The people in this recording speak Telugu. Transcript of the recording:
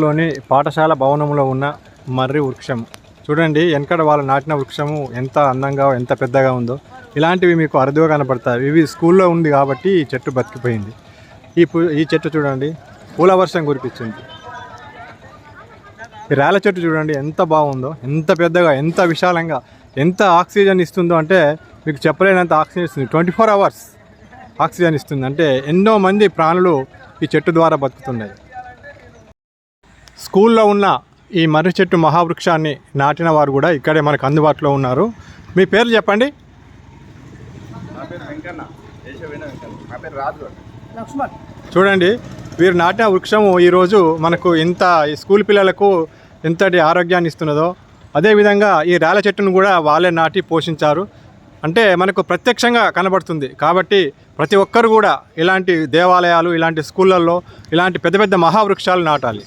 లోని పాఠశాల భవనంలో ఉన్న మర్రి వృక్షం చూడండి. వెనకడ వాళ్ళు నాటిన వృక్షము ఎంత అందంగా ఎంత పెద్దగా ఉందో. ఇలాంటివి మీకు అరుదుగా కనపడతాయి. ఇవి స్కూల్లో ఉంది కాబట్టి ఈ చెట్టు బతికిపోయింది. ఈ చెట్టు చూడండి, పూల వర్షం కురిపించింది. ఈ రాళ్ళ చెట్టు చూడండి ఎంత బాగుందో, ఎంత పెద్దగా, ఎంత విశాలంగా, ఎంత ఆక్సిజన్ ఇస్తుందో అంటే మీకు చెప్పలేనంత ఆక్సిజన్ ఇస్తుంది. 24 hours ఆక్సిజన్ ఇస్తుంది. అంటే ఎన్నో మంది ప్రాణులు ఈ చెట్టు ద్వారా బతుకుతున్నాయి. స్కూల్లో ఉన్న ఈ మర్రి చెట్టు మహావృక్షాన్ని నాటిన వారు కూడా ఇక్కడే మనకు అందుబాటులో ఉన్నారు. మీ పేరు చెప్పండి. చూడండి, వీరు నాటిన వృక్షము ఈరోజు మనకు ఇంత ఈ స్కూల్ పిల్లలకు ఎంతటి ఆరోగ్యాన్ని ఇస్తున్నదో, అదేవిధంగా ఈ రాళ్ళ చెట్టును కూడా వాళ్ళే నాటి పోషించారు. అంటే మనకు ప్రత్యక్షంగా కనబడుతుంది. కాబట్టి ప్రతి ఒక్కరు కూడా ఇలాంటి దేవాలయాలు, ఇలాంటి స్కూళ్ళల్లో ఇలాంటి పెద్ద పెద్ద మహావృక్షాలు నాటాలి.